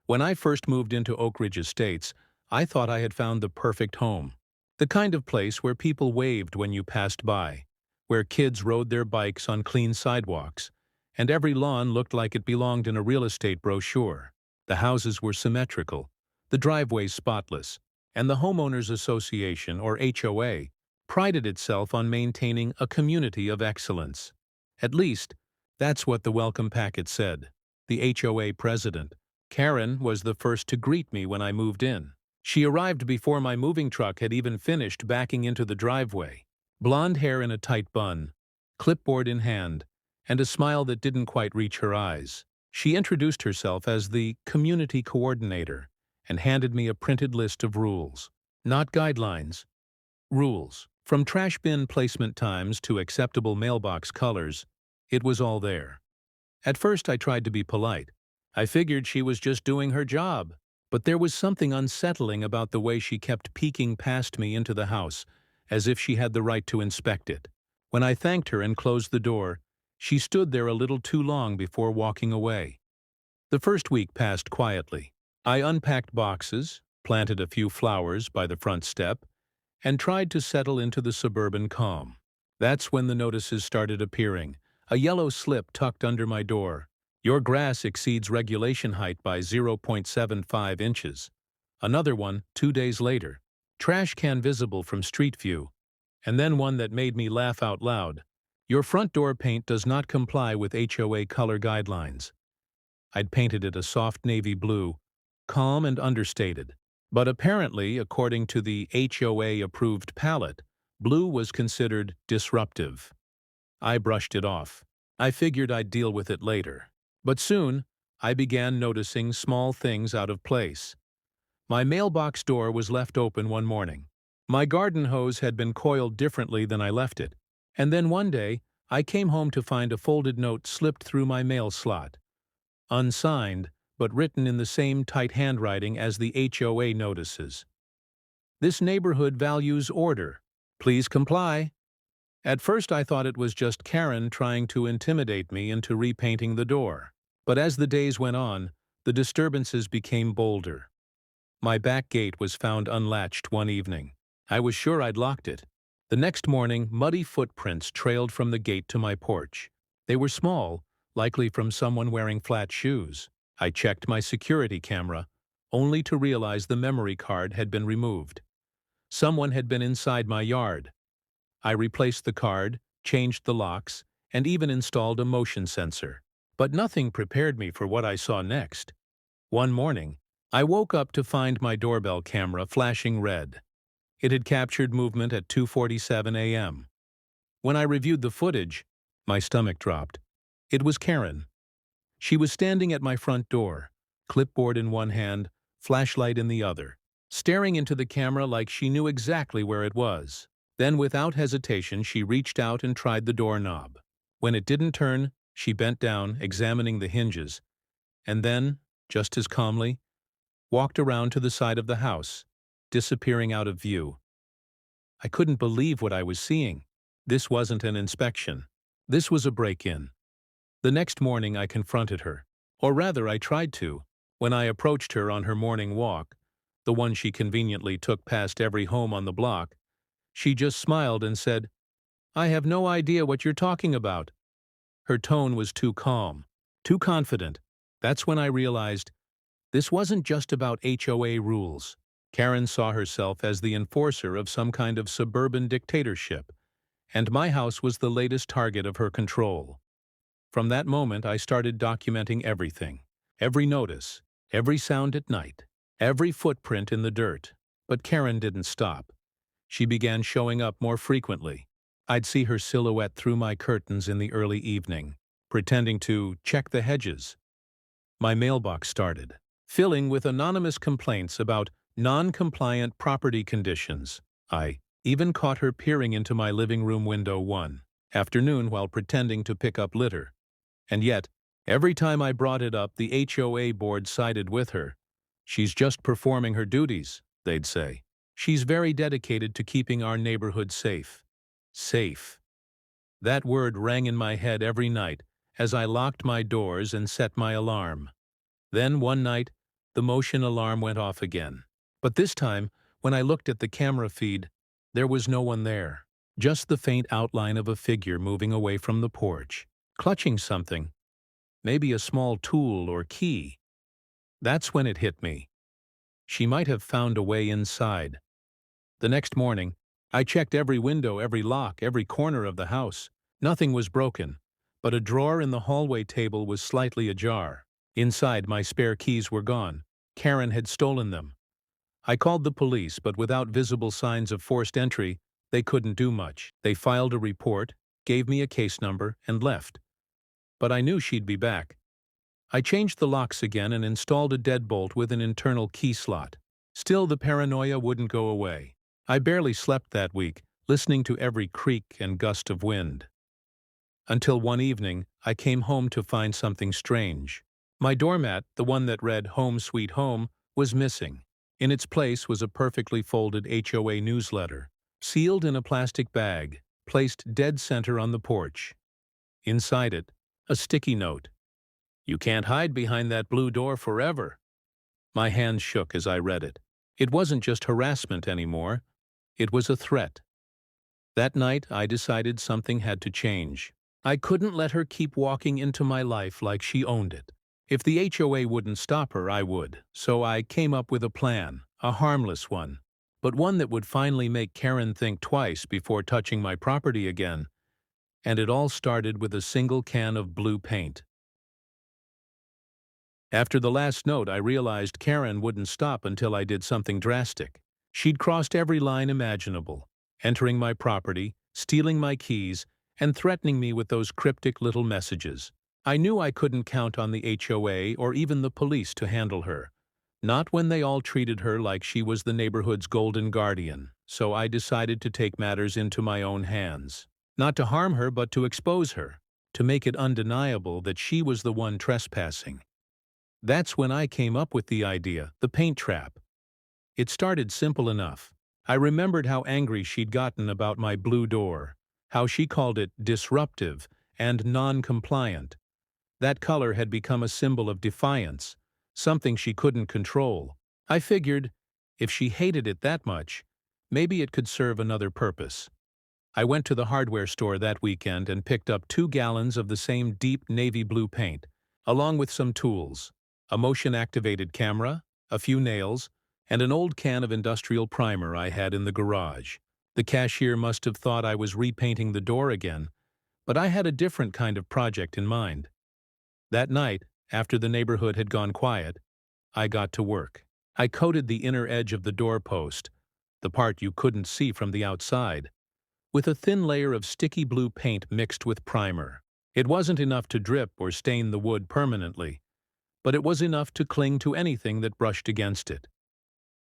When I first moved into Oak Ridge Estates, I thought I had found the perfect home. The kind of place where people waved when you passed by, where kids rode their bikes on clean sidewalks, and every lawn looked like it belonged in a real estate brochure. The houses were symmetrical, the driveways spotless, and the Homeowners Association, or HOA, prided itself on maintaining a community of excellence. At least, that's what the welcome packet said. The HOA president, Karen, was the first to greet me when I moved in. She arrived before my moving truck had even finished backing into the driveway. Blonde hair in a tight bun, clipboard in hand, and a smile that didn't quite reach her eyes. She introduced herself as the community coordinator and handed me a printed list of rules. Not guidelines, rules. From trash bin placement times to acceptable mailbox colors, it was all there. At first I tried to be polite. I figured she was just doing her job. But there was something unsettling about the way she kept peeking past me into the house, as if she had the right to inspect it. When I thanked her and closed the door, she stood there a little too long before walking away. The first week passed quietly. I unpacked boxes, planted a few flowers by the front step, and tried to settle into the suburban calm. That's when the notices started appearing, a yellow slip tucked under my door. Your grass exceeds regulation height by 0.75 inches. Another one, 2 days later. Trash can visible from street view. And then one that made me laugh out loud. Your front door paint does not comply with HOA color guidelines. I'd painted it a soft navy blue, calm and understated. But apparently, according to the HOA-approved palette, blue was considered disruptive. I brushed it off. I figured I'd deal with it later. But soon, I began noticing small things out of place. My mailbox door was left open one morning. My garden hose had been coiled differently than I left it. And then one day, I came home to find a folded note slipped through my mail slot. Unsigned, but written in the same tight handwriting as the HOA notices. This neighborhood values order. Please comply. At first I thought it was just Karen trying to intimidate me into repainting the door. But as the days went on, the disturbances became bolder. My back gate was found unlatched one evening. I was sure I'd locked it. The next morning, muddy footprints trailed from the gate to my porch. They were small, likely from someone wearing flat shoes. I checked my security camera, only to realize the memory card had been removed. Someone had been inside my yard. I replaced the card, changed the locks, and even installed a motion sensor. But nothing prepared me for what I saw next. One morning, I woke up to find my doorbell camera flashing red. It had captured movement at 2:47 a.m. When I reviewed the footage, my stomach dropped. It was Karen. She was standing at my front door, clipboard in one hand, flashlight in the other, staring into the camera like she knew exactly where it was. Then, without hesitation, she reached out and tried the doorknob. When it didn't turn, she bent down, examining the hinges, and then, just as calmly, walked around to the side of the house, disappearing out of view. I couldn't believe what I was seeing. This wasn't an inspection. This was a break-in. The next morning I confronted her. Or rather, I tried to. When I approached her on her morning walk, the one she conveniently took past every home on the block, she just smiled and said, "I have no idea what you're talking about." Her tone was too calm, too confident. That's when I realized this wasn't just about HOA rules. Karen saw herself as the enforcer of some kind of suburban dictatorship, and my house was the latest target of her control. From that moment, I started documenting everything. Every notice, every sound at night, every footprint in the dirt. But Karen didn't stop. She began showing up more frequently. I'd see her silhouette through my curtains in the early evening, pretending to check the hedges. My mailbox started filling with anonymous complaints about non-compliant property conditions. I even caught her peering into my living room window one afternoon while pretending to pick up litter. And yet, every time I brought it up, the HOA board sided with her. "She's just performing her duties," they'd say. "She's very dedicated to keeping our neighborhood safe." Safe. That word rang in my head every night as I locked my doors and set my alarm. Then one night, the motion alarm went off again. But this time, when I looked at the camera feed, there was no one there. Just the faint outline of a figure moving away from the porch, clutching something, maybe a small tool or key. That's when it hit me. She might have found a way inside. The next morning, I checked every window, every lock, every corner of the house. Nothing was broken, but a drawer in the hallway table was slightly ajar. Inside, my spare keys were gone. Karen had stolen them. I called the police, but without visible signs of forced entry, they couldn't do much. They filed a report, gave me a case number, and left. But I knew she'd be back. I changed the locks again and installed a deadbolt with an internal key slot. Still, the paranoia wouldn't go away. I barely slept that week, listening to every creak and gust of wind. Until one evening, I came home to find something strange. My doormat, the one that read "Home Sweet Home," was missing. In its place was a perfectly folded HOA newsletter, sealed in a plastic bag, placed dead center on the porch. Inside it, a sticky note. "You can't hide behind that blue door forever." My hands shook as I read it. It wasn't just harassment anymore. It was a threat. That night, I decided something had to change. I couldn't let her keep walking into my life like she owned it. If the HOA wouldn't stop her, I would. So I came up with a plan, a harmless one, but one that would finally make Karen think twice before touching my property again. And it all started with a single can of blue paint. After the last note, I realized Karen wouldn't stop until I did something drastic. She'd crossed every line imaginable, entering my property, stealing my keys, and threatening me with those cryptic little messages. I knew I couldn't count on the HOA or even the police to handle her. Not when they all treated her like she was the neighborhood's golden guardian. So I decided to take matters into my own hands. Not to harm her, but to expose her, to make it undeniable that she was the one trespassing. That's when I came up with the idea, the paint trap. It started simple enough. I remembered how angry she'd gotten about my blue door, how she called it disruptive and non-compliant. That color had become a symbol of defiance, something she couldn't control. I figured, if she hated it that much, maybe it could serve another purpose. I went to the hardware store that weekend and picked up 2 gallons of the same deep navy blue paint, along with some tools, a motion-activated camera, a few nails, and an old can of industrial primer I had in the garage. The cashier must have thought I was repainting the door again, but I had a different kind of project in mind. That night, after the neighborhood had gone quiet, I got to work. I coated the inner edge of the doorpost, the part you couldn't see from the outside, with a thin layer of sticky blue paint mixed with primer. It wasn't enough to drip or stain the wood permanently, but it was enough to cling to anything that brushed against it.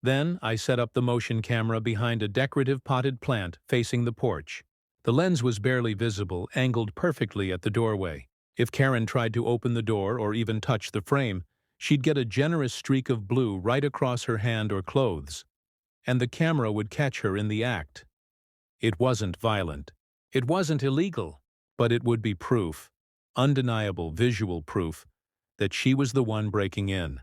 Then I set up the motion camera behind a decorative potted plant facing the porch. The lens was barely visible, angled perfectly at the doorway. If Karen tried to open the door or even touch the frame, she'd get a generous streak of blue right across her hand or clothes, and the camera would catch her in the act. It wasn't violent. It wasn't illegal, but it would be proof, undeniable visual proof, that she was the one breaking in.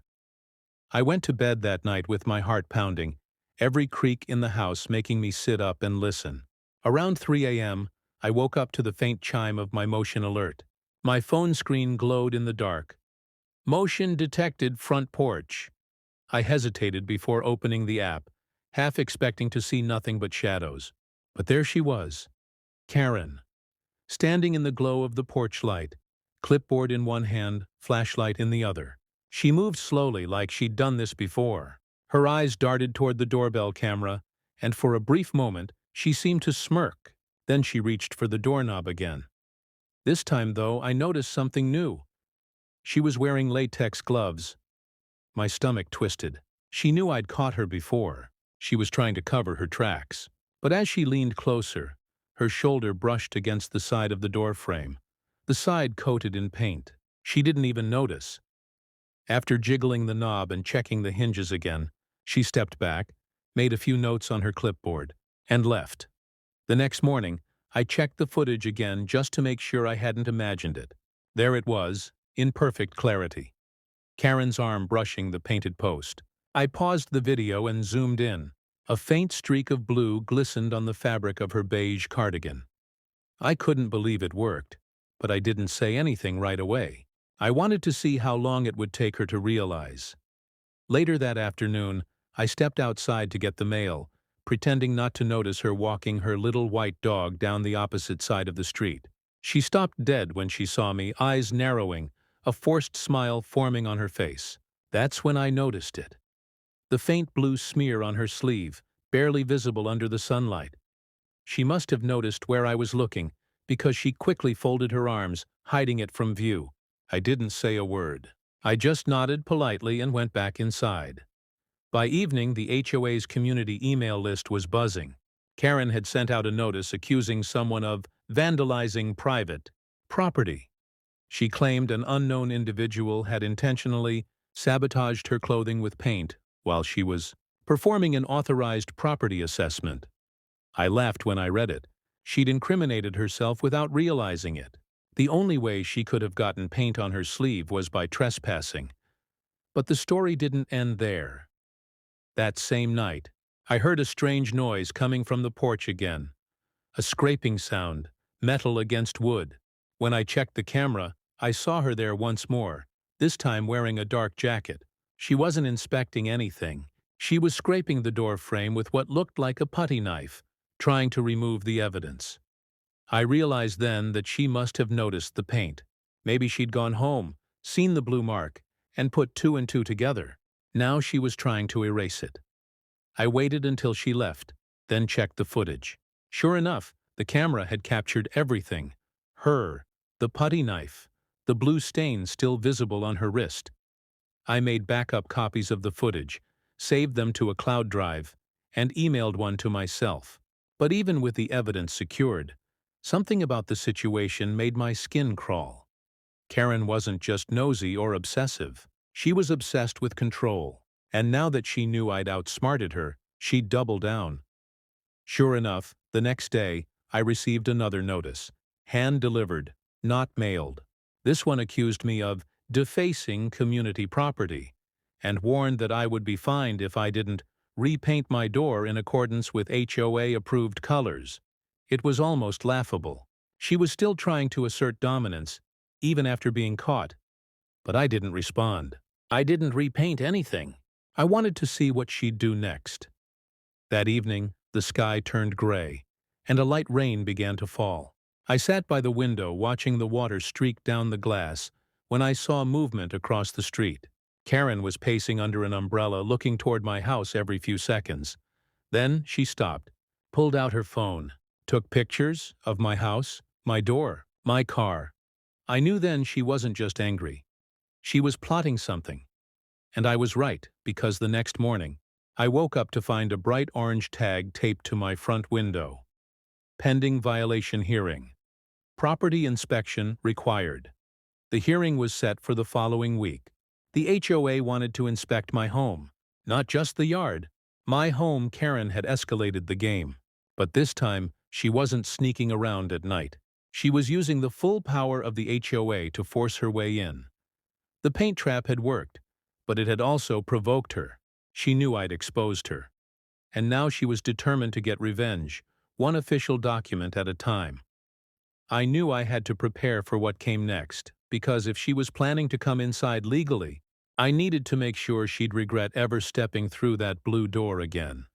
I went to bed that night with my heart pounding, every creak in the house making me sit up and listen. Around 3 a.m., I woke up to the faint chime of my motion alert. My phone screen glowed in the dark. Motion detected front porch. I hesitated before opening the app, half expecting to see nothing but shadows. But there she was, Karen, standing in the glow of the porch light, clipboard in one hand, flashlight in the other. She moved slowly like she'd done this before. Her eyes darted toward the doorbell camera, and for a brief moment, she seemed to smirk. Then she reached for the doorknob again. This time, though, I noticed something new. She was wearing latex gloves. My stomach twisted. She knew I'd caught her before. She was trying to cover her tracks. But as she leaned closer, her shoulder brushed against the side of the door frame, the side coated in paint. She didn't even notice. After jiggling the knob and checking the hinges again, she stepped back, made a few notes on her clipboard, and left. The next morning, I checked the footage again just to make sure I hadn't imagined it. There it was, in perfect clarity. Karen's arm brushing the painted post. I paused the video and zoomed in. A faint streak of blue glistened on the fabric of her beige cardigan. I couldn't believe it worked, but I didn't say anything right away. I wanted to see how long it would take her to realize. Later that afternoon, I stepped outside to get the mail, pretending not to notice her walking her little white dog down the opposite side of the street. She stopped dead when she saw me, eyes narrowing, a forced smile forming on her face. That's when I noticed it. The faint blue smear on her sleeve, barely visible under the sunlight. She must have noticed where I was looking, because she quickly folded her arms, hiding it from view. I didn't say a word. I just nodded politely and went back inside. By evening, the HOA's community email list was buzzing. Karen had sent out a notice accusing someone of vandalizing private property. She claimed an unknown individual had intentionally sabotaged her clothing with paint while she was performing an authorized property assessment. I laughed when I read it. She'd incriminated herself without realizing it. The only way she could have gotten paint on her sleeve was by trespassing. But the story didn't end there. That same night, I heard a strange noise coming from the porch again. A scraping sound, metal against wood. When I checked the camera, I saw her there once more, this time wearing a dark jacket. She wasn't inspecting anything. She was scraping the door frame with what looked like a putty knife, trying to remove the evidence. I realized then that she must have noticed the paint. Maybe she'd gone home, seen the blue mark, and put two and two together. Now she was trying to erase it. I waited until she left, then checked the footage. Sure enough, the camera had captured everything. Her, the putty knife, the blue stain still visible on her wrist. I made backup copies of the footage, saved them to a cloud drive, and emailed one to myself. But even with the evidence secured, something about the situation made my skin crawl. Karen wasn't just nosy or obsessive. She was obsessed with control, and now that she knew I'd outsmarted her, she'd double down. Sure enough, the next day, I received another notice. Hand-delivered, not mailed. This one accused me of defacing community property, and warned that I would be fined if I didn't repaint my door in accordance with HOA-approved colors. It was almost laughable. She was still trying to assert dominance, even after being caught. But I didn't respond. I didn't repaint anything. I wanted to see what she'd do next. That evening, the sky turned gray, and a light rain began to fall. I sat by the window watching the water streak down the glass when I saw movement across the street. Karen was pacing under an umbrella, looking toward my house every few seconds. Then she stopped, pulled out her phone, took pictures of my house, my door, my car. I knew then she wasn't just angry. She was plotting something. And I was right, because the next morning, I woke up to find a bright orange tag taped to my front window. Pending violation hearing. Property inspection required. The hearing was set for the following week. The HOA wanted to inspect my home, not just the yard. My home. Karen had escalated the game. But this time, she wasn't sneaking around at night. She was using the full power of the HOA to force her way in. The paint trap had worked, but it had also provoked her. She knew I'd exposed her. And now she was determined to get revenge, one official document at a time. I knew I had to prepare for what came next, because if she was planning to come inside legally, I needed to make sure she'd regret ever stepping through that blue door again.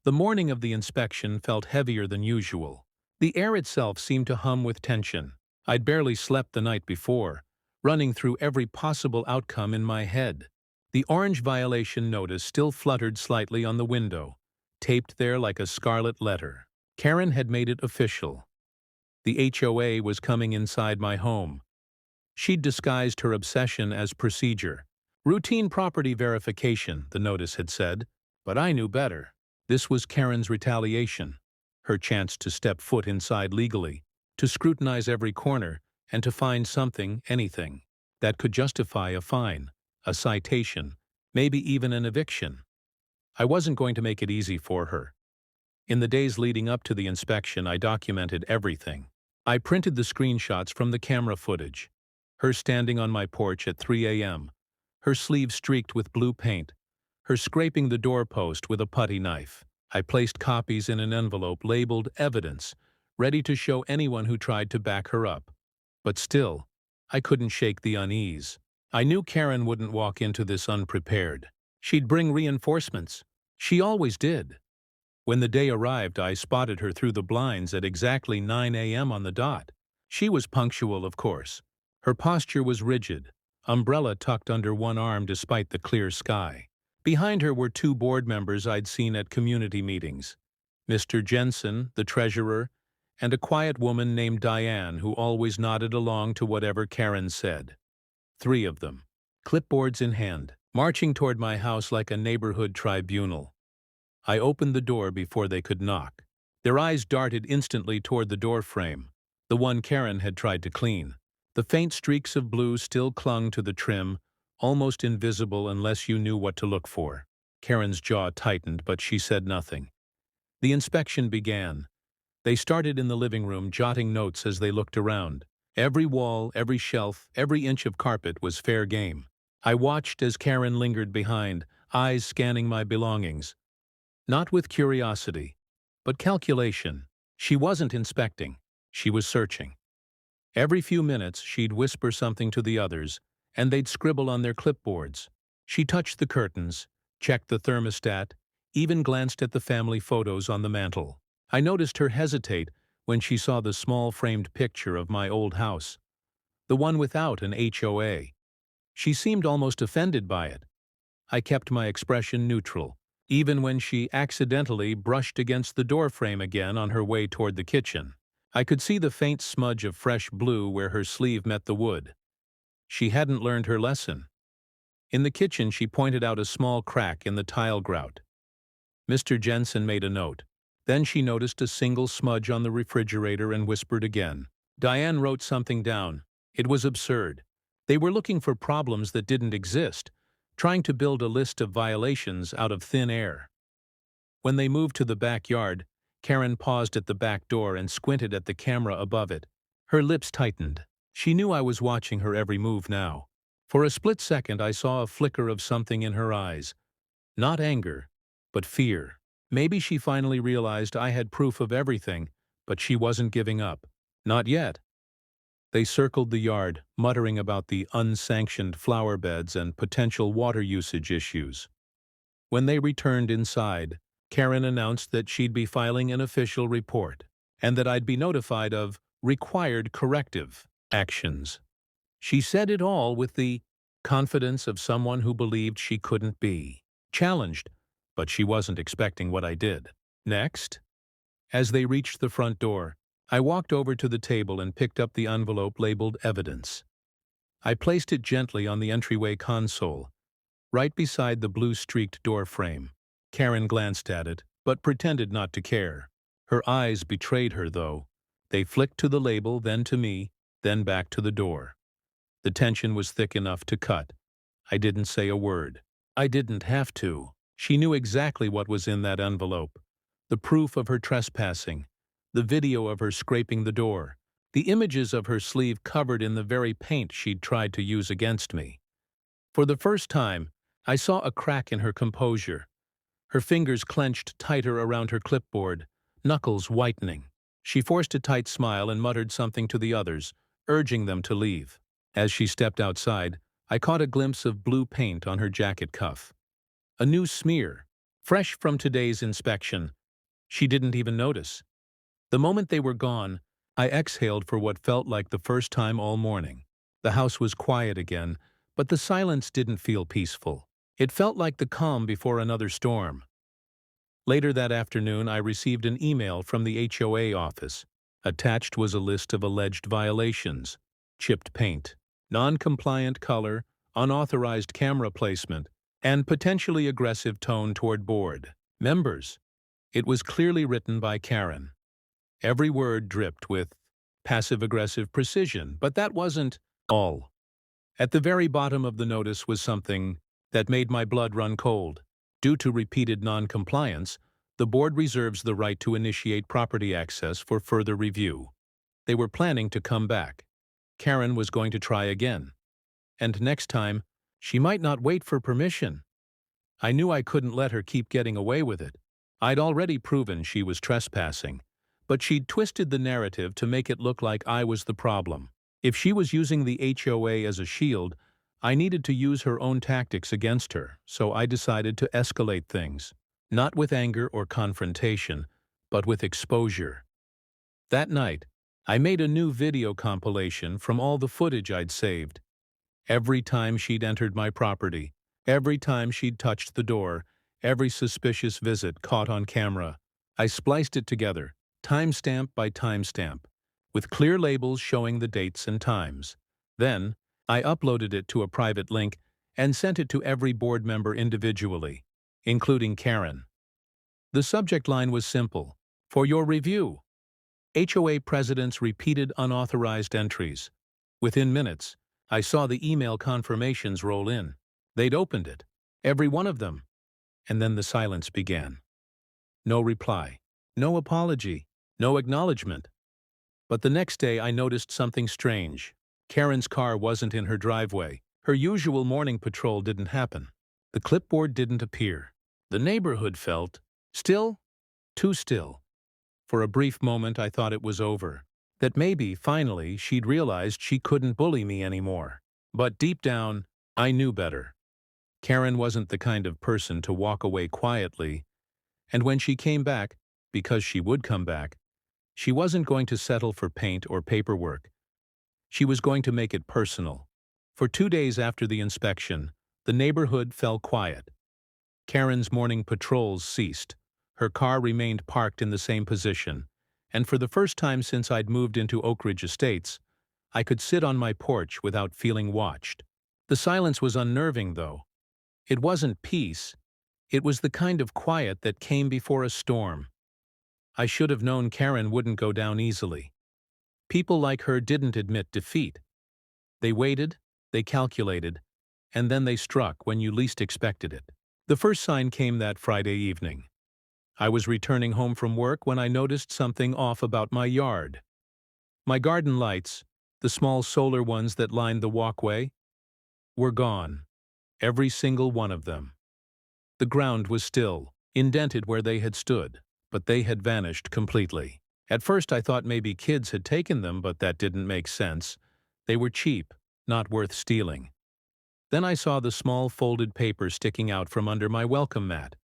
The morning of the inspection felt heavier than usual. The air itself seemed to hum with tension. I'd barely slept the night before, running through every possible outcome in my head. The orange violation notice still fluttered slightly on the window, taped there like a scarlet letter. Karen had made it official. The HOA was coming inside my home. She'd disguised her obsession as procedure. Routine property verification, the notice had said, but I knew better. This was Karen's retaliation, her chance to step foot inside legally, to scrutinize every corner, and to find something, anything, that could justify a fine, a citation, maybe even an eviction. I wasn't going to make it easy for her. In the days leading up to the inspection, I documented everything. I printed the screenshots from the camera footage. her standing on my porch at 3 a.m., her sleeve streaked with blue paint, her scraping the doorpost with a putty knife. I placed copies in an envelope labeled evidence, ready to show anyone who tried to back her up. But still, I couldn't shake the unease. I knew Karen wouldn't walk into this unprepared. She'd bring reinforcements. She always did. When the day arrived, I spotted her through the blinds at exactly 9 a.m. on the dot. She was punctual, of course. Her posture was rigid, umbrella tucked under one arm despite the clear sky. Behind her were two board members I'd seen at community meetings, Mr. Jensen, the treasurer, and a quiet woman named Diane who always nodded along to whatever Karen said. 3 of them, clipboards in hand, marching toward my house like a neighborhood tribunal. I opened the door before they could knock. Their eyes darted instantly toward the door frame, the one Karen had tried to clean. The faint streaks of blue still clung to the trim, almost invisible unless you knew what to look for. Karen's jaw tightened, but she said nothing. The inspection began. They started in the living room, jotting notes as they looked around. Every wall, every shelf, every inch of carpet was fair game. I watched as Karen lingered behind, eyes scanning my belongings. Not with curiosity, but calculation. She wasn't inspecting. She was searching. Every few minutes, she'd whisper something to the others, and they'd scribble on their clipboards. She touched the curtains, checked the thermostat, even glanced at the family photos on the mantel. I noticed her hesitate when she saw the small framed picture of my old house, the one without an HOA. She seemed almost offended by it. I kept my expression neutral, even when she accidentally brushed against the doorframe again on her way toward the kitchen. I could see the faint smudge of fresh blue where her sleeve met the wood. She hadn't learned her lesson. In the kitchen, she pointed out a small crack in the tile grout. Mr. Jensen made a note. Then she noticed a single smudge on the refrigerator and whispered again. Diane wrote something down. It was absurd. They were looking for problems that didn't exist, trying to build a list of violations out of thin air. When they moved to the backyard, Karen paused at the back door and squinted at the camera above it. Her lips tightened. She knew I was watching her every move now. For a split second, I saw a flicker of something in her eyes. Not anger, but fear. Maybe she finally realized I had proof of everything, but she wasn't giving up. Not yet. They circled the yard, muttering about the unsanctioned flower beds and potential water usage issues. When they returned inside, Karen announced that she'd be filing an official report, and that I'd be notified of required corrective actions. She said it all with the confidence of someone who believed she couldn't be challenged, but she wasn't expecting what I did. Next, as they reached the front door, I walked over to the table and picked up the envelope labeled evidence. I placed it gently on the entryway console, right beside the blue-streaked door frame. Karen glanced at it, but pretended not to care. Her eyes betrayed her, though. They flicked to the label, then to me, then back to the door. The tension was thick enough to cut. I didn't say a word. I didn't have to. She knew exactly what was in that envelope. The proof of her trespassing, the video of her scraping the door, the images of her sleeve covered in the very paint she'd tried to use against me. For the first time, I saw a crack in her composure. Her fingers clenched tighter around her clipboard, knuckles whitening. She forced a tight smile and muttered something to the others, urging them to leave. As she stepped outside, I caught a glimpse of blue paint on her jacket cuff. A new smear, fresh from today's inspection. She didn't even notice. The moment they were gone, I exhaled for what felt like the first time all morning. The house was quiet again, but the silence didn't feel peaceful. It felt like the calm before another storm. Later that afternoon, I received an email from the HOA office. Attached was a list of alleged violations: chipped paint, non-compliant color, unauthorized camera placement, and potentially aggressive tone toward board members. It was clearly written by Karen. Every word dripped with passive-aggressive precision, but that wasn't all. At the very bottom of the notice was something that made my blood run cold. Due to repeated non-compliance, the board reserves the right to initiate property access for further review. They were planning to come back. Karen was going to try again. And next time, she might not wait for permission. I knew I couldn't let her keep getting away with it. I'd already proven she was trespassing, but she'd twisted the narrative to make it look like I was the problem. If she was using the HOA as a shield, I needed to use her own tactics against her, so I decided to escalate things. Not with anger or confrontation, but with exposure. That night, I made a new video compilation from all the footage I'd saved. Every time she'd entered my property, every time she'd touched the door, every suspicious visit caught on camera. I spliced it together, timestamp by timestamp, with clear labels showing the dates and times. Then, I uploaded it to a private link and sent it to every board member individually, including Karen. The subject line was simple: "For your review. HOA President's repeated unauthorized entries." Within minutes, I saw the email confirmations roll in. They'd opened it, every one of them, and then the silence began. No reply, no apology, no acknowledgement. But the next day I noticed something strange. Karen's car wasn't in her driveway. Her usual morning patrol didn't happen. The clipboard didn't appear. The neighborhood felt still, too still. For a brief moment I thought it was over, that maybe, finally, she'd realized she couldn't bully me anymore. But deep down, I knew better. Karen wasn't the kind of person to walk away quietly, and when she came back, because she would come back, she wasn't going to settle for paint or paperwork. She was going to make it personal. For 2 days after the inspection, the neighborhood fell quiet. Karen's morning patrols ceased. Her car remained parked in the same position, and for the first time since I'd moved into Oak Ridge Estates, I could sit on my porch without feeling watched. The silence was unnerving, though. It wasn't peace. It was the kind of quiet that came before a storm. I should have known Karen wouldn't go down easily. People like her didn't admit defeat. They waited, they calculated, and then they struck when you least expected it. The first sign came that Friday evening. I was returning home from work when I noticed something off about my yard. My garden lights, the small solar ones that lined the walkway, were gone. Every single one of them. The ground was still, indented where they had stood, but they had vanished completely. At first I thought maybe kids had taken them, but that didn't make sense. They were cheap, not worth stealing. Then I saw the small folded paper sticking out from under my welcome mat.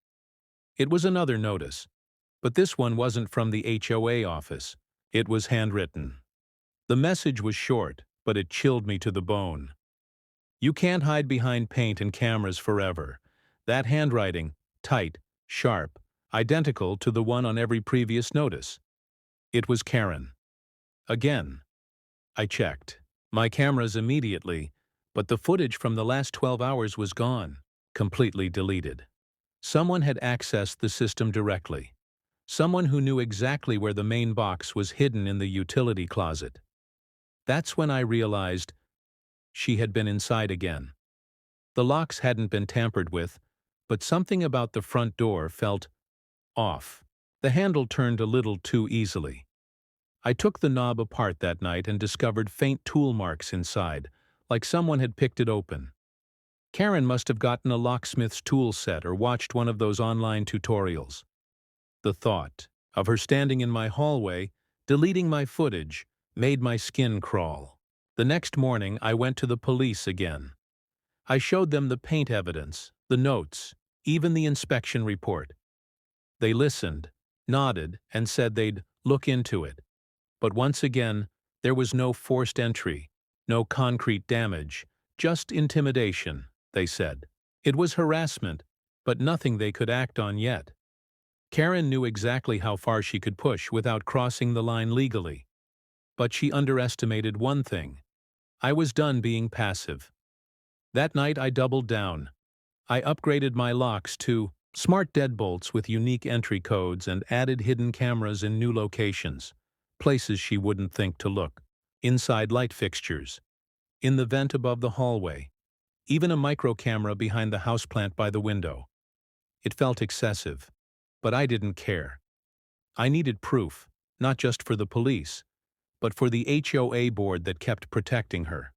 It was another notice, but this one wasn't from the HOA office. It was handwritten. The message was short, but it chilled me to the bone. "You can't hide behind paint and cameras forever." That handwriting, tight, sharp, identical to the one on every previous notice. It was Karen. Again. I checked my cameras immediately, but the footage from the last 12 hours was gone, completely deleted. Someone had accessed the system directly. Someone who knew exactly where the main box was hidden in the utility closet. That's when I realized she had been inside again. The locks hadn't been tampered with, but something about the front door felt off. The handle turned a little too easily. I took the knob apart that night and discovered faint tool marks inside, like someone had picked it open. Karen must have gotten a locksmith's tool set or watched one of those online tutorials. The thought of her standing in my hallway, deleting my footage, made my skin crawl. The next morning, I went to the police again. I showed them the paint evidence, the notes, even the inspection report. They listened, nodded, and said they'd look into it. But once again, there was no forced entry, no concrete damage, just intimidation, they said. It was harassment, but nothing they could act on yet. Karen knew exactly how far she could push without crossing the line legally. But she underestimated one thing. I was done being passive. That night I doubled down. I upgraded my locks to smart deadbolts with unique entry codes and added hidden cameras in new locations, places she wouldn't think to look. Inside light fixtures, in the vent above the hallway, even a micro camera behind the houseplant by the window. It felt excessive, but I didn't care. I needed proof, not just for the police, but for the HOA board that kept protecting her.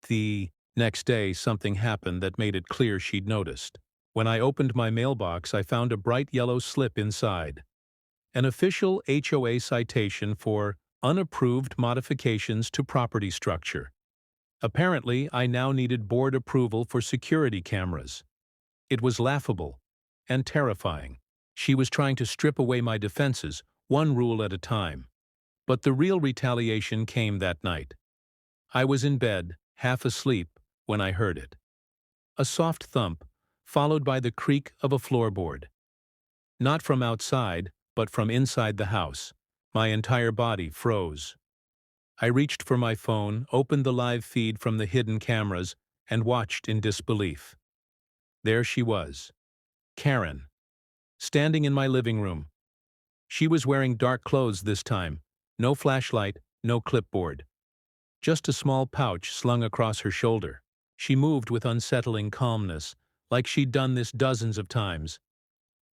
The next day, something happened that made it clear she'd noticed. When I opened my mailbox, I found a bright yellow slip inside. An official HOA citation for unapproved modifications to property structure. Apparently, I now needed board approval for security cameras. It was laughable and terrifying. She was trying to strip away my defenses, one rule at a time. But the real retaliation came that night. I was in bed, half asleep, when I heard it. A soft thump, followed by the creak of a floorboard. Not from outside, but from inside the house. My entire body froze. I reached for my phone, opened the live feed from the hidden cameras, and watched in disbelief. There she was, Karen, standing in my living room. She was wearing dark clothes this time, no flashlight, no clipboard. Just a small pouch slung across her shoulder. She moved with unsettling calmness, like she'd done this dozens of times.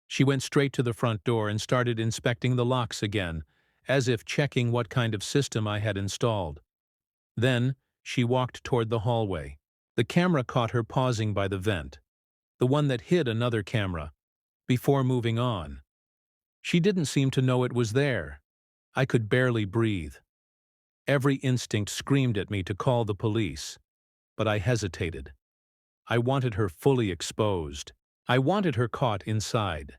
She went straight to the front door and started inspecting the locks again, as if checking what kind of system I had installed. Then, she walked toward the hallway. The camera caught her pausing by the vent, the one that hid another camera, before moving on. She didn't seem to know it was there. I could barely breathe. Every instinct screamed at me to call the police, but I hesitated. I wanted her fully exposed. I wanted her caught inside.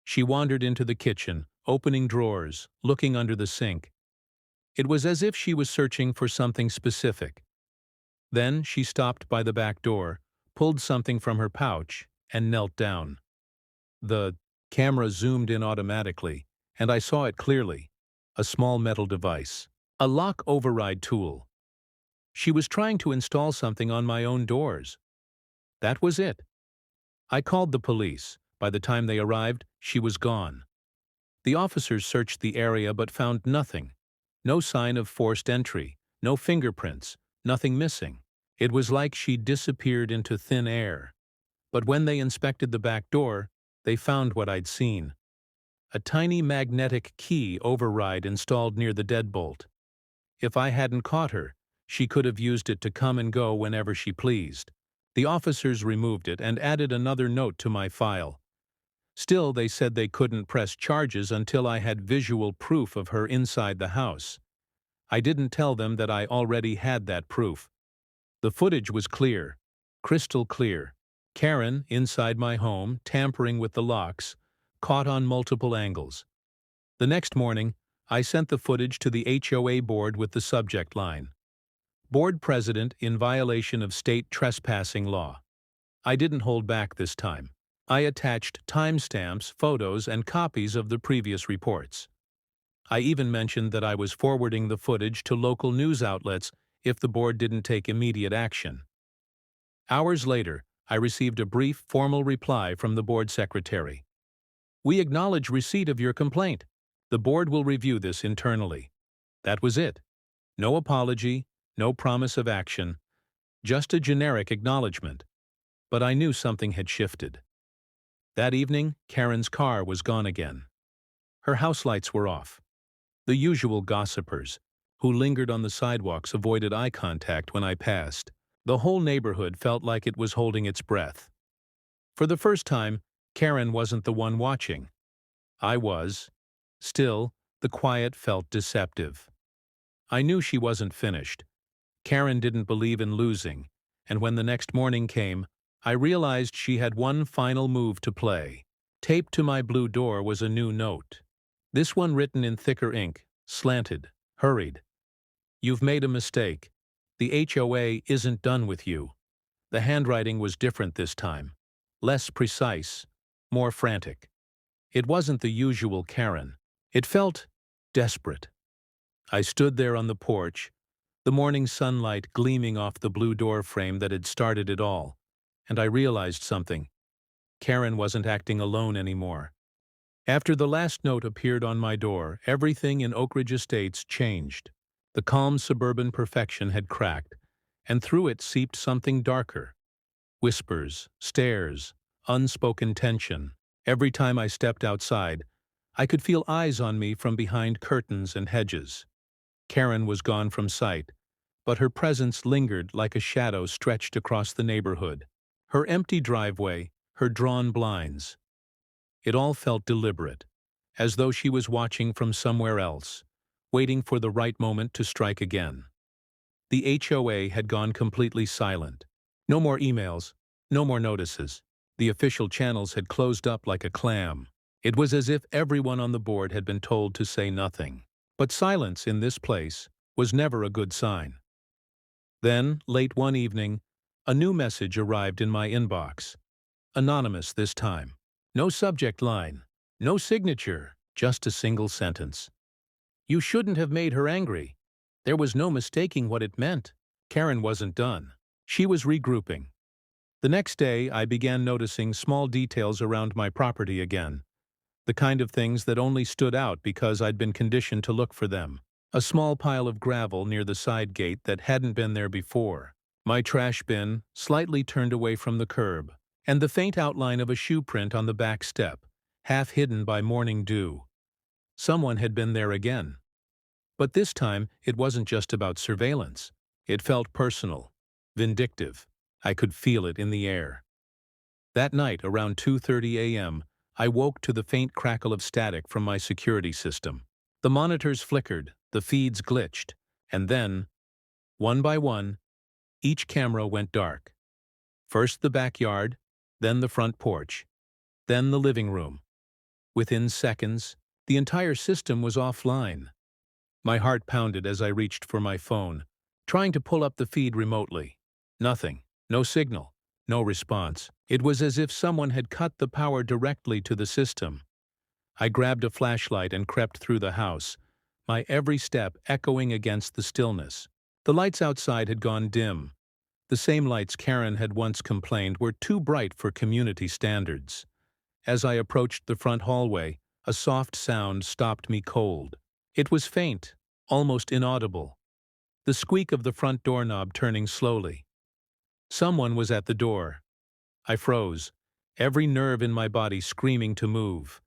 She wandered into the kitchen, opening drawers, looking under the sink. It was as if she was searching for something specific. Then she stopped by the back door, pulled something from her pouch, and knelt down. The camera zoomed in automatically, and I saw it clearly. A small metal device. A lock override tool. She was trying to install something on my own doors. That was it. I called the police. By the time they arrived, she was gone. The officers searched the area but found nothing. No sign of forced entry, no fingerprints, nothing missing. It was like she disappeared into thin air. But when they inspected the back door, they found what I'd seen. A tiny magnetic key override installed near the deadbolt. If I hadn't caught her, she could have used it to come and go whenever she pleased. The officers removed it and added another note to my file. Still, they said they couldn't press charges until I had visual proof of her inside the house. I didn't tell them that I already had that proof. The footage was clear, crystal clear. Karen, inside my home, tampering with the locks, caught on multiple angles. The next morning, I sent the footage to the HOA board with the subject line: Board President in violation of state trespassing law. I didn't hold back this time. I attached timestamps, photos, and copies of the previous reports. I even mentioned that I was forwarding the footage to local news outlets if the board didn't take immediate action. Hours later, I received a brief, formal reply from the board secretary. "We acknowledge receipt of your complaint. The board will review this internally." That was it. No apology, no promise of action, just a generic acknowledgement. But I knew something had shifted. That evening, Karen's car was gone again. Her house lights were off. The usual gossipers, who lingered on the sidewalks, avoided eye contact when I passed. The whole neighborhood felt like it was holding its breath. For the first time, Karen wasn't the one watching. I was. Still, the quiet felt deceptive. I knew she wasn't finished. Karen didn't believe in losing, and when the next morning came, I realized she had one final move to play. Taped to my blue door was a new note. This one written in thicker ink, slanted, hurried. "You've made a mistake. The HOA isn't done with you." The handwriting was different this time. Less precise, more frantic. It wasn't the usual Karen. It felt desperate. I stood there on the porch, the morning sunlight gleaming off the blue door frame that had started it all, and I realized something. Karen wasn't acting alone anymore. After the last note appeared on my door, everything in Oak Ridge Estates changed. The calm suburban perfection had cracked, and through it seeped something darker. Whispers, stares, unspoken tension. Every time I stepped outside, I could feel eyes on me from behind curtains and hedges. Karen was gone from sight, but her presence lingered like a shadow stretched across the neighborhood. Her empty driveway, her drawn blinds. It all felt deliberate, as though she was watching from somewhere else, waiting for the right moment to strike again. The HOA had gone completely silent. No more emails, no more notices. The official channels had closed up like a clam. It was as if everyone on the board had been told to say nothing. But silence in this place was never a good sign. Then, late one evening, a new message arrived in my inbox. Anonymous this time. No subject line, no signature, just a single sentence. You shouldn't have made her angry. There was no mistaking what it meant. Karen wasn't done. She was regrouping. The next day, I began noticing small details around my property again. The kind of things that only stood out because I'd been conditioned to look for them. A small pile of gravel near the side gate that hadn't been there before. My trash bin, slightly turned away from the curb. And the faint outline of a shoe print on the back step, half hidden by morning dew. Someone had been there again. But this time, it wasn't just about surveillance. It felt personal, vindictive. I could feel it in the air. That night, around 2:30 a.m., I woke to the faint crackle of static from my security system. The monitors flickered, the feeds glitched, and then, one by one, each camera went dark. First the backyard, then the front porch, then the living room. Within seconds, the entire system was offline. My heart pounded as I reached for my phone, trying to pull up the feed remotely. Nothing, no signal, no response. It was as if someone had cut the power directly to the system. I grabbed a flashlight and crept through the house, my every step echoing against the stillness. The lights outside had gone dim. The same lights Karen had once complained were too bright for community standards. As I approached the front hallway, a soft sound stopped me cold. It was faint, almost inaudible. The squeak of the front doorknob turning slowly. Someone was at the door. I froze, every nerve in my body screaming to move.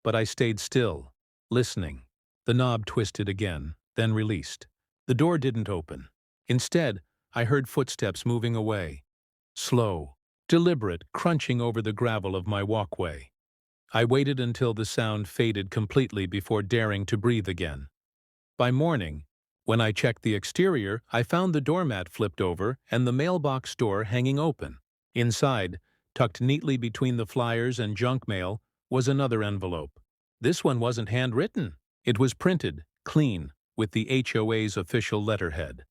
But I stayed still, listening. The knob twisted again, then released. The door didn't open. Instead, I heard footsteps moving away. Slow, deliberate, crunching over the gravel of my walkway. I waited until the sound faded completely before daring to breathe again. By morning, when I checked the exterior, I found the doormat flipped over and the mailbox door hanging open. Inside, tucked neatly between the flyers and junk mail, was another envelope. This one wasn't handwritten. It was printed, clean, with the HOA's official letterhead.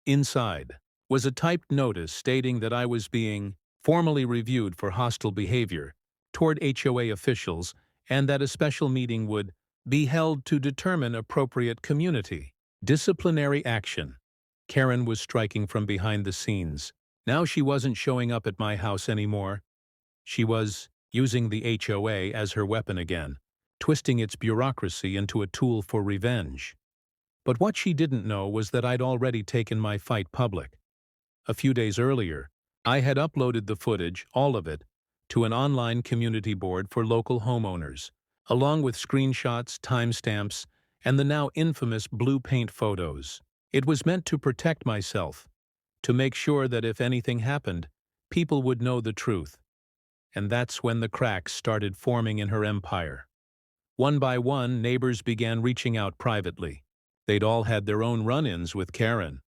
Inside was a typed notice stating that I was being formally reviewed for hostile behavior toward HOA officials and that a special meeting would be held to determine appropriate community disciplinary action. Karen was striking from behind the scenes. Now she wasn't showing up at my house anymore. She was using the HOA as her weapon again, twisting its bureaucracy into a tool for revenge. But what she didn't know was that I'd already taken my fight public. A few days earlier, I had uploaded the footage, all of it, to an online community board for local homeowners, along with screenshots, timestamps, and the now infamous blue paint photos. It was meant to protect myself, to make sure that if anything happened, people would know the truth. And that's when the cracks started forming in her empire. One by one, neighbors began reaching out privately. They'd all had their own run-ins with Karen.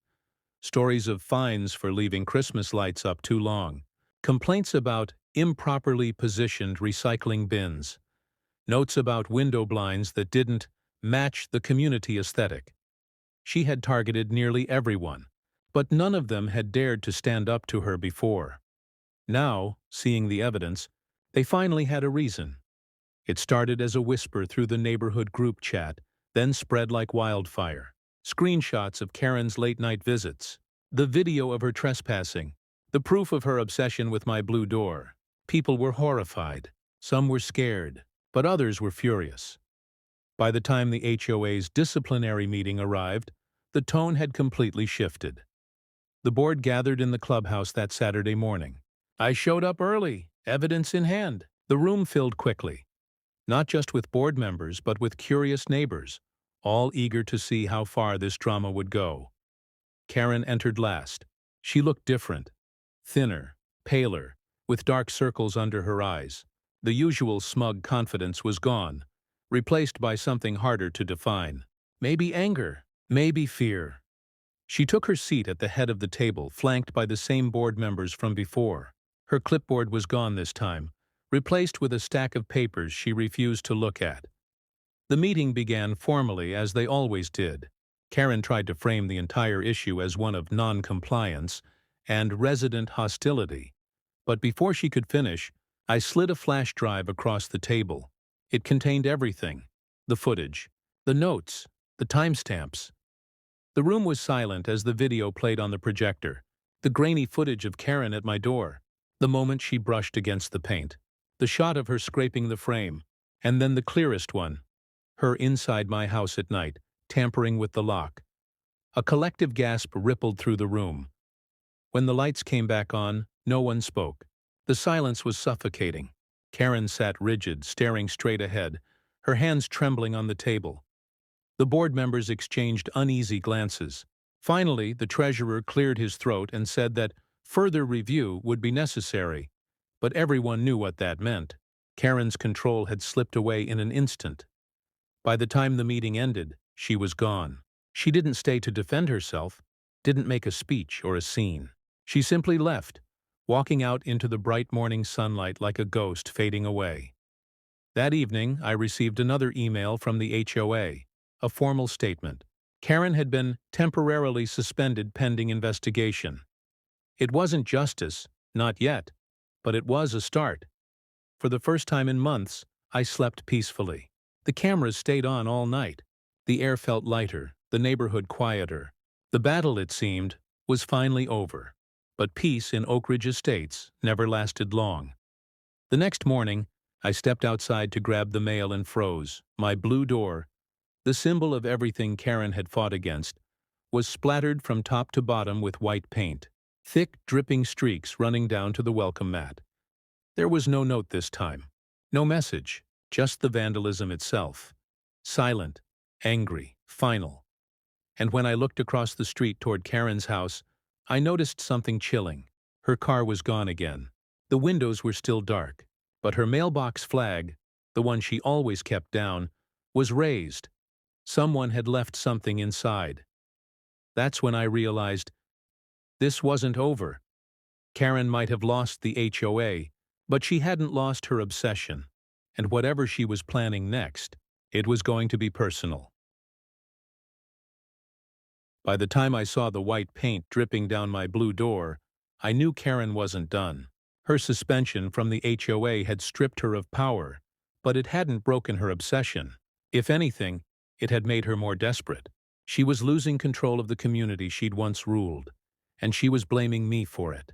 Stories of fines for leaving Christmas lights up too long. Complaints about improperly positioned recycling bins. Notes about window blinds that didn't match the community aesthetic. She had targeted nearly everyone, but none of them had dared to stand up to her before. Now, seeing the evidence, they finally had a reason. It started as a whisper through the neighborhood group chat, then spread like wildfire. Screenshots of Karen's late-night visits, the video of her trespassing, the proof of her obsession with my blue door. People were horrified. Some were scared, but others were furious. By the time the HOA's disciplinary meeting arrived, the tone had completely shifted. The board gathered in the clubhouse that Saturday morning. I showed up early, evidence in hand. The room filled quickly. Not just with board members, but with curious neighbors, all eager to see how far this drama would go. Karen entered last. She looked different. Thinner, paler, with dark circles under her eyes. The usual smug confidence was gone, replaced by something harder to define. Maybe anger, maybe fear. She took her seat at the head of the table, flanked by the same board members from before. Her clipboard was gone this time, replaced with a stack of papers she refused to look at. The meeting began formally, as they always did. Karen tried to frame the entire issue as one of non-compliance and resident hostility. But before she could finish, I slid a flash drive across the table. It contained everything: the footage, the notes, the timestamps. The room was silent as the video played on the projector, the grainy footage of Karen at my door, the moment she brushed against the paint, the shot of her scraping the frame, and then the clearest one, her inside my house at night, tampering with the lock. A collective gasp rippled through the room. When the lights came back on, no one spoke. The silence was suffocating. Karen sat rigid, staring straight ahead, her hands trembling on the table. The board members exchanged uneasy glances. Finally, the treasurer cleared his throat and said that further review would be necessary. But everyone knew what that meant. Karen's control had slipped away in an instant. By the time the meeting ended, she was gone. She didn't stay to defend herself, didn't make a speech or a scene. She simply left, walking out into the bright morning sunlight like a ghost fading away. That evening, I received another email from the HOA, a formal statement. Karen had been temporarily suspended pending investigation. It wasn't justice, not yet, but it was a start. For the first time in months, I slept peacefully. The cameras stayed on all night. The air felt lighter, the neighborhood quieter. The battle, it seemed, was finally over. But peace in Oak Ridge Estates never lasted long. The next morning, I stepped outside to grab the mail and froze. My blue door, the symbol of everything Karen had fought against, was splattered from top to bottom with white paint, thick, dripping streaks running down to the welcome mat. There was no note this time, no message, just the vandalism itself. Silent, angry, final. And when I looked across the street toward Karen's house, I noticed something chilling. Her car was gone again. The windows were still dark, but her mailbox flag, the one she always kept down, was raised. Someone had left something inside. That's when I realized this wasn't over. Karen might have lost the HOA, but she hadn't lost her obsession. And whatever she was planning next, it was going to be personal. By the time I saw the white paint dripping down my blue door, I knew Karen wasn't done. Her suspension from the HOA had stripped her of power, but it hadn't broken her obsession. If anything, it had made her more desperate. She was losing control of the community she'd once ruled, and she was blaming me for it.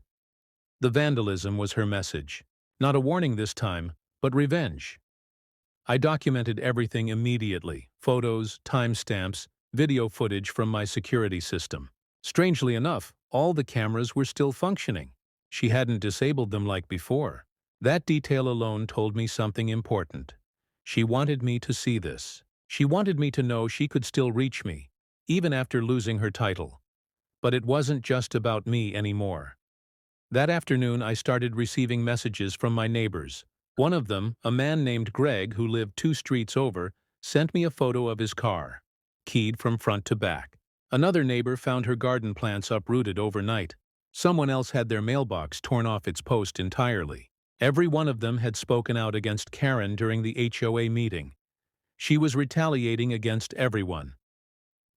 The vandalism was her message. Not a warning this time, but revenge. I documented everything immediately: photos, timestamps, video footage from my security system. Strangely enough, all the cameras were still functioning. She hadn't disabled them like before. That detail alone told me something important. She wanted me to see this. She wanted me to know she could still reach me, even after losing her title. But it wasn't just about me anymore. That afternoon, I started receiving messages from my neighbors. One of them, a man named Greg who lived 2 streets over, sent me a photo of his car, keyed from front to back. Another neighbor found her garden plants uprooted overnight. Someone else had their mailbox torn off its post entirely. Every one of them had spoken out against Karen during the HOA meeting. She was retaliating against everyone.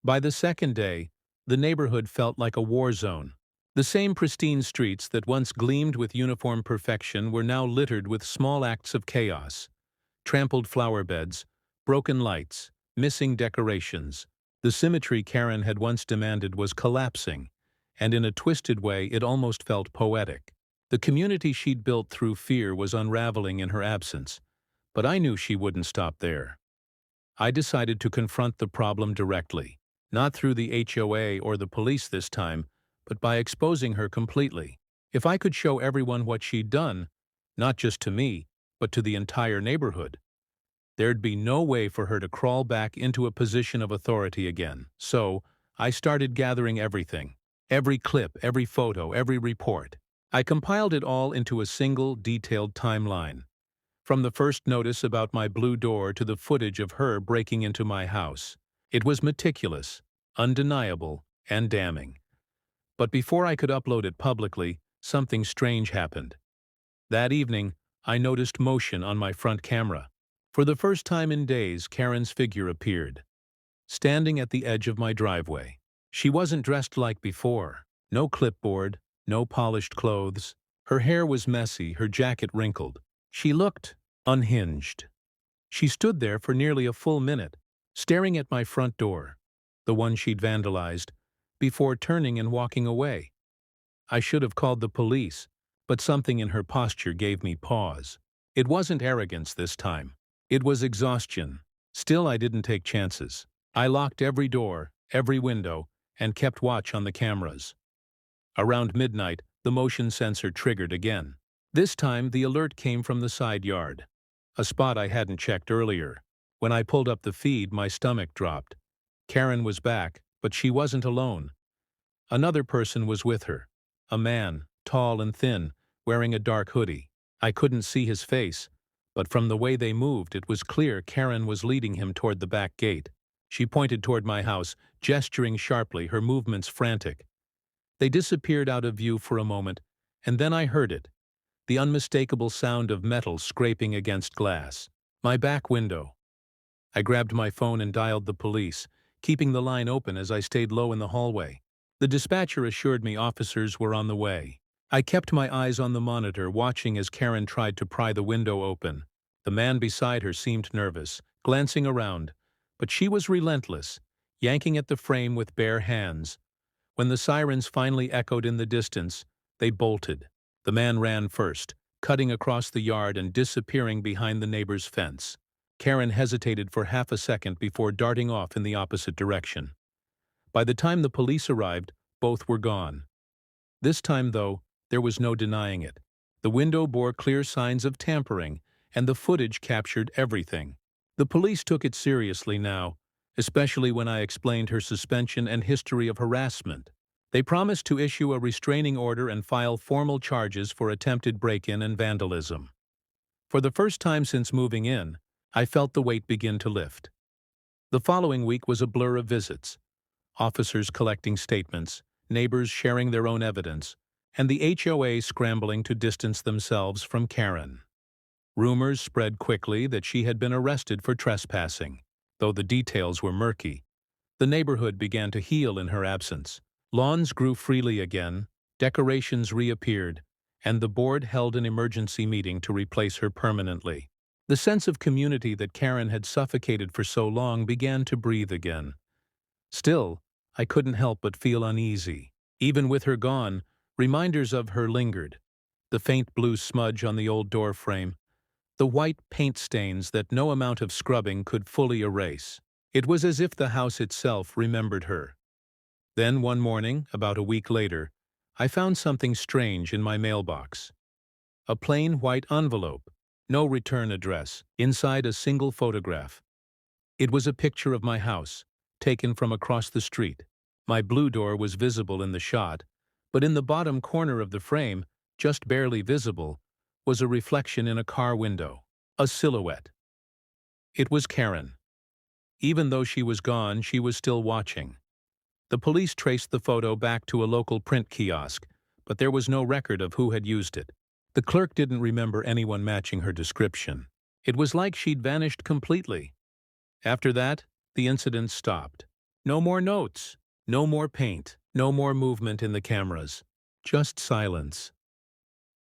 By the second day, the neighborhood felt like a war zone. The same pristine streets that once gleamed with uniform perfection were now littered with small acts of chaos. Trampled flower beds, broken lights, missing decorations. The symmetry Karen had once demanded was collapsing, and in a twisted way it almost felt poetic. The community she'd built through fear was unraveling in her absence, but I knew she wouldn't stop there. I decided to confront the problem directly, not through the HOA or the police this time, but by exposing her completely. If I could show everyone what she'd done, not just to me, but to the entire neighborhood, There'd be no way for her to crawl back into a position of authority again. So, I started gathering everything. Every clip, every photo, every report. I compiled it all into a single, detailed timeline. From the first notice about my blue door to the footage of her breaking into my house. It was meticulous, undeniable, and damning. But before I could upload it publicly, something strange happened. That evening, I noticed motion on my front camera. For the first time in days, Karen's figure appeared, standing at the edge of my driveway. She wasn't dressed like before. No clipboard, no polished clothes. Her hair was messy, her jacket wrinkled. She looked unhinged. She stood there for nearly a full minute, staring at my front door, the one she'd vandalized, before turning and walking away. I should have called the police, but something in her posture gave me pause. It wasn't arrogance this time. It was exhaustion. Still, I didn't take chances. I locked every door, every window, and kept watch on the cameras. Around midnight, the motion sensor triggered again. This time, the alert came from the side yard, a spot I hadn't checked earlier. When I pulled up the feed, my stomach dropped. Karen was back, but she wasn't alone. Another person was with her. A man, tall and thin, wearing a dark hoodie. I couldn't see his face, but from the way they moved, it was clear Karen was leading him toward the back gate. She pointed toward my house, gesturing sharply, her movements frantic. They disappeared out of view for a moment, and then I heard it. The unmistakable sound of metal scraping against glass. My back window. I grabbed my phone and dialed the police, keeping the line open as I stayed low in the hallway. The dispatcher assured me officers were on the way. I kept my eyes on the monitor, watching as Karen tried to pry the window open. The man beside her seemed nervous, glancing around, but she was relentless, yanking at the frame with bare hands. When the sirens finally echoed in the distance, they bolted. The man ran first, cutting across the yard and disappearing behind the neighbor's fence. Karen hesitated for half a second before darting off in the opposite direction. By the time the police arrived, both were gone. This time, though, there was no denying it. The window bore clear signs of tampering, and the footage captured everything. The police took it seriously now, especially when I explained her suspension and history of harassment. They promised to issue a restraining order and file formal charges for attempted break-in and vandalism. For the first time since moving in, I felt the weight begin to lift. The following week was a blur of visits. Officers collecting statements, neighbors sharing their own evidence, and the HOA scrambling to distance themselves from Karen. Rumors spread quickly that she had been arrested for trespassing, though the details were murky. The neighborhood began to heal in her absence. Lawns grew freely again, decorations reappeared, and the board held an emergency meeting to replace her permanently. The sense of community that Karen had suffocated for so long began to breathe again. Still, I couldn't help but feel uneasy. Even with her gone, reminders of her lingered. The faint blue smudge on the old door frame, the white paint stains that no amount of scrubbing could fully erase. It was as if the house itself remembered her. Then one morning, about a week later, I found something strange in my mailbox. A plain white envelope, no return address, inside a single photograph. It was a picture of my house, taken from across the street. My blue door was visible in the shot, but in the bottom corner of the frame, just barely visible, was a reflection in a car window, a silhouette. It was Karen. Even though she was gone, she was still watching. The police traced the photo back to a local print kiosk, but there was no record of who had used it. The clerk didn't remember anyone matching her description. It was like she'd vanished completely. After that, the incident stopped. No more notes, no more paint, no more movement in the cameras. Just silence.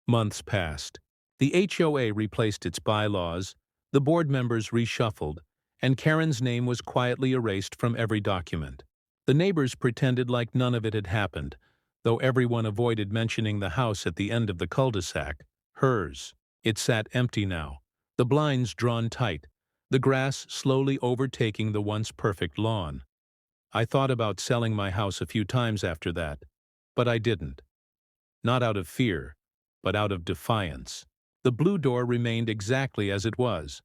Months passed. The HOA replaced its bylaws, the board members reshuffled, and Karen's name was quietly erased from every document. The neighbors pretended like none of it had happened, though everyone avoided mentioning the house at the end of the cul-de-sac, hers. It sat empty now, the blinds drawn tight, the grass slowly overtaking the once perfect lawn. I thought about selling my house a few times after that, but I didn't. Not out of fear, but out of defiance. The blue door remained exactly as it was,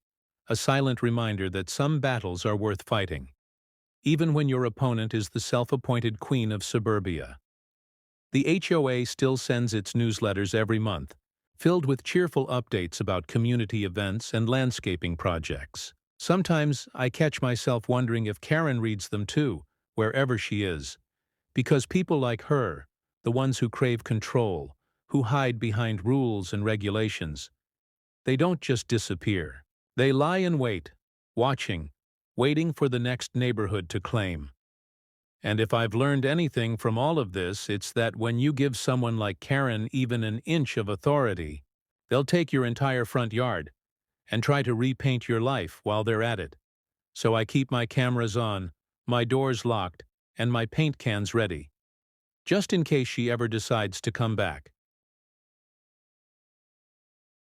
a silent reminder that some battles are worth fighting, even when your opponent is the self-appointed queen of suburbia. The HOA still sends its newsletters every month, filled with cheerful updates about community events and landscaping projects. Sometimes I catch myself wondering if Karen reads them too, wherever she is, because people like her, the ones who crave control, who hide behind rules and regulations, they don't just disappear. They lie in wait, watching, waiting for the next neighborhood to claim. And if I've learned anything from all of this, it's that when you give someone like Karen even an inch of authority, they'll take your entire front yard and try to repaint your life while they're at it. So I keep my cameras on, my doors locked, and my paint cans ready, just in case she ever decides to come back.